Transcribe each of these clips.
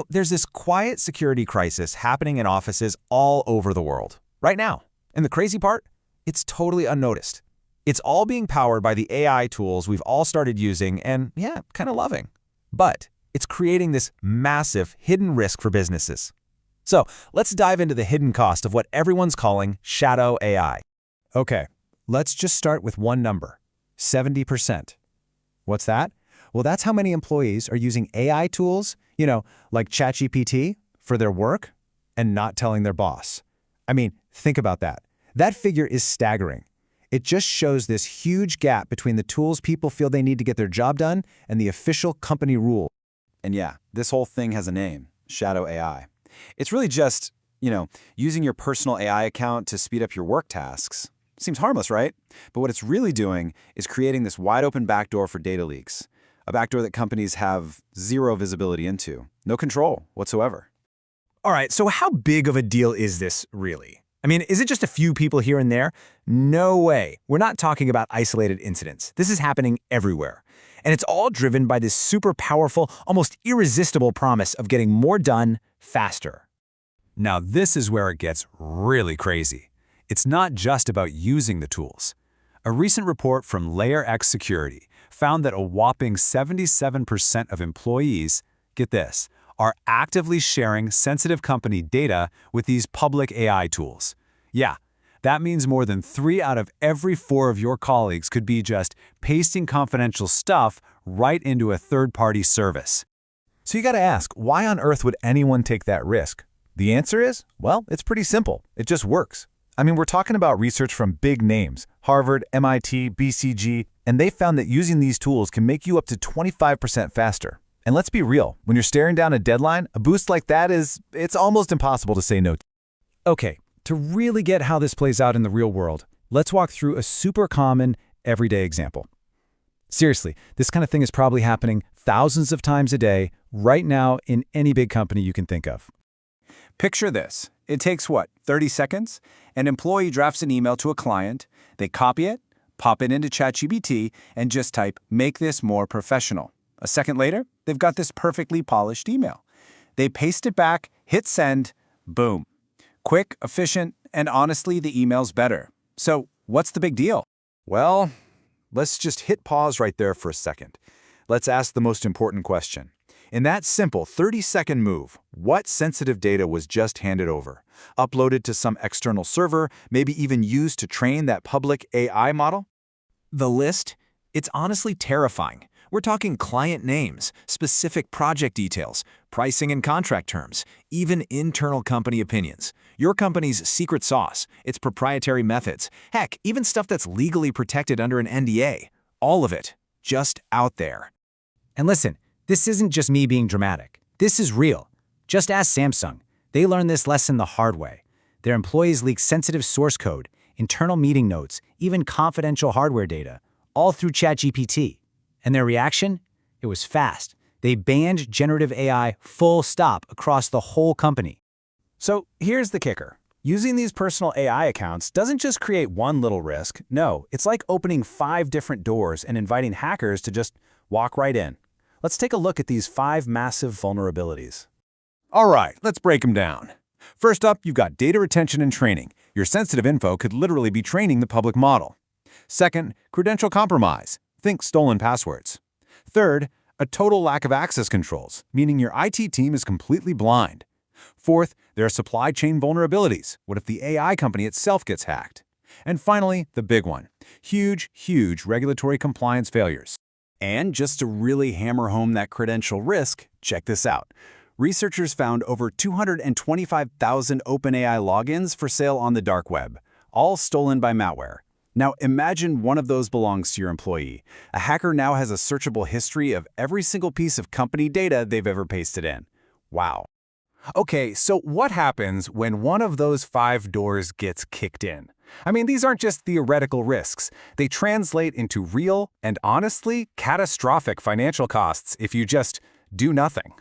There's this quiet security crisis happening in offices all over the world, right now. And the crazy part? It's totally unnoticed. It's all being powered by the AI tools we've all started using and, yeah, kind of loving. But it's creating this massive hidden risk for businesses. So let's dive into the hidden cost of what everyone's calling shadow AI. Okay, let's just start with one number, 70%. What's that? Well, that's how many employees are using AI tools, like ChatGPT, for their work and not telling their boss. I mean, think about that. That figure is staggering. It just shows this huge gap between the tools people feel they need to get their job done and the official company rule. And yeah, this whole thing has a name, shadow AI. It's really just, using your personal AI account to speed up your work tasks. Seems harmless, right? But what it's really doing is creating this wide open backdoor for data leaks. A backdoor that companies have zero visibility into. No control whatsoever. All right, so how big of a deal is this really? I mean, is it just a few people here and there? No way. We're not talking about isolated incidents. This is happening everywhere. And it's all driven by this super powerful, almost irresistible promise of getting more done faster. Now this is where it gets really crazy. It's not just about using the tools. A recent report from Layer X Security found that a whopping 77% of employees, get this, are actively sharing sensitive company data with these public AI tools. Yeah, that means more than 3 out of every 4 of your colleagues could be just pasting confidential stuff right into a third-party service. So you got to ask, why on earth would anyone take that risk? The answer is, well, it's pretty simple. It just works. I mean, we're talking about research from big names, Harvard, MIT, BCG, and they found that using these tools can make you up to 25% faster. And let's be real, when you're staring down a deadline, a boost like that it's almost impossible to say no to. Okay, to really get how this plays out in the real world, let's walk through a super common, everyday example. Seriously, this kind of thing is probably happening thousands of times a day, right now in any big company you can think of. Picture this. It takes, 30 seconds? An employee drafts an email to a client, they copy it, pop it into ChatGPT, and just type, "Make this more professional." A second later, they've got this perfectly polished email. They paste it back, hit send, boom. Quick, efficient, and honestly, the email's better. So, what's the big deal? Well, let's just hit pause right there for a second. Let's ask the most important question. In that simple 30-second move, what sensitive data was just handed over? Uploaded to some external server, maybe even used to train that public AI model? The list? It's honestly terrifying. We're talking client names, specific project details, pricing and contract terms, even internal company opinions. Your company's secret sauce, its proprietary methods, heck, even stuff that's legally protected under an NDA. All of it, just out there. And listen, this isn't just me being dramatic. This is real. Just ask Samsung. They learned this lesson the hard way. Their employees leaked sensitive source code, internal meeting notes, even confidential hardware data, all through ChatGPT. And their reaction? It was fast. They banned generative AI full stop across the whole company. So here's the kicker. Using these personal AI accounts doesn't just create one little risk. No, it's like opening 5 different doors and inviting hackers to just walk right in. Let's take a look at these 5 massive vulnerabilities. All right, let's break them down. First up, you've got data retention and training. Your sensitive info could literally be training the public model. Second, credential compromise. Think stolen passwords. Third, a total lack of access controls, meaning your IT team is completely blind. Fourth, there are supply chain vulnerabilities. What if the AI company itself gets hacked? And finally, the big one, huge regulatory compliance failures. And just to really hammer home that credential risk, check this out. Researchers found over 225,000 OpenAI logins for sale on the dark web, all stolen by malware. Now imagine one of those belongs to your employee. A hacker now has a searchable history of every single piece of company data they've ever pasted in. Wow. Okay, so what happens when one of those 5 doors gets kicked in? I mean, these aren't just theoretical risks. They translate into real and honestly catastrophic financial costs if you just do nothing.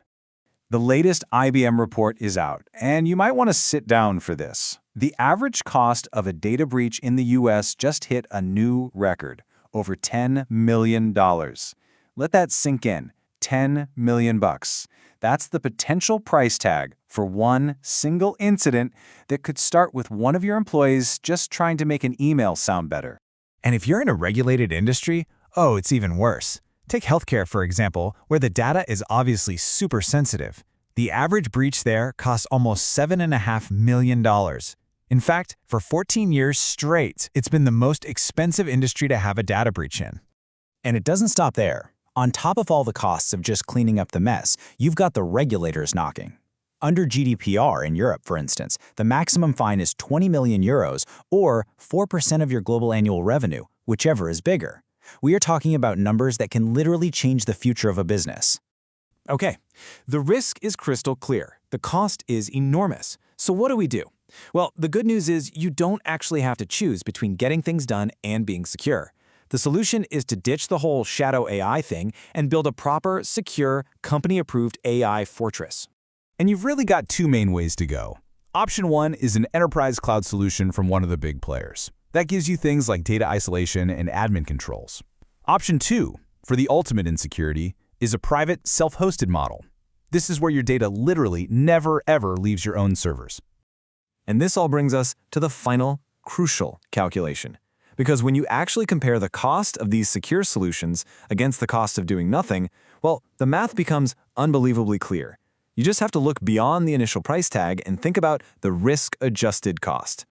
The latest IBM report is out, and you might want to sit down for this. The average cost of a data breach in the US just hit a new record, over $10 million. Let that sink in. $10 million. That's the potential price tag for one single incident that could start with one of your employees just trying to make an email sound better. And if you're in a regulated industry, oh, it's even worse. Take healthcare, for example, where the data is obviously super sensitive. The average breach there costs almost $7.5 million. In fact, for 14 years straight, it's been the most expensive industry to have a data breach in. And it doesn't stop there. On top of all the costs of just cleaning up the mess, you've got the regulators knocking. Under GDPR in Europe, for instance, the maximum fine is 20 million euros or 4% of your global annual revenue, whichever is bigger. We are talking about numbers that can literally change the future of a business. Okay, the risk is crystal clear. The cost is enormous. So what do we do? Well, the good news is you don't actually have to choose between getting things done and being secure. The solution is to ditch the whole shadow AI thing and build a proper, secure, company-approved AI fortress. And you've really got two main ways to go. Option one is an enterprise cloud solution from one of the big players. That gives you things like data isolation and admin controls. Option two, for the ultimate in security, is a private, self-hosted model. This is where your data literally never, ever leaves your own servers. And this all brings us to the final, crucial calculation. Because when you actually compare the cost of these secure solutions against the cost of doing nothing, well, the math becomes unbelievably clear. You just have to look beyond the initial price tag and think about the risk-adjusted cost.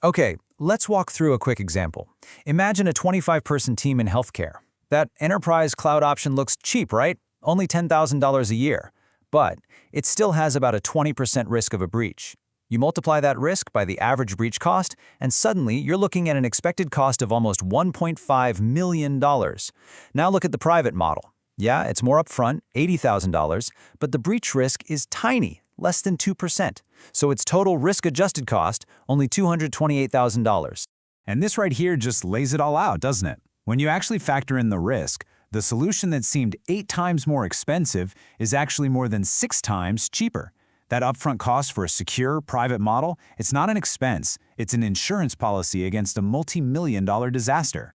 Okay, let's walk through a quick example. Imagine a 25-person team in healthcare. That enterprise cloud option looks cheap, right? Only $10,000 a year. But it still has about a 20% risk of a breach. You multiply that risk by the average breach cost, and suddenly you're looking at an expected cost of almost $1.5 million. Now look at the private model. Yeah, it's more upfront, $80,000, but the breach risk is tiny, less than 2%. So its total risk-adjusted cost, only $228,000. And this right here just lays it all out, doesn't it? When you actually factor in the risk, the solution that seemed 8 times more expensive is actually more than 6 times cheaper. That upfront cost for a secure, private model, it's not an expense, it's an insurance policy against a multi-million-dollar disaster.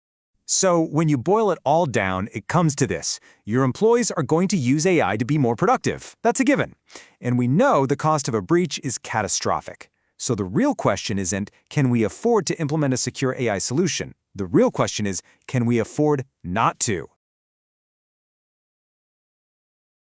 So when you boil it all down, it comes to this. Your employees are going to use AI to be more productive. That's a given. And we know the cost of a breach is catastrophic. So the real question isn't, can we afford to implement a secure AI solution? The real question is, can we afford not to?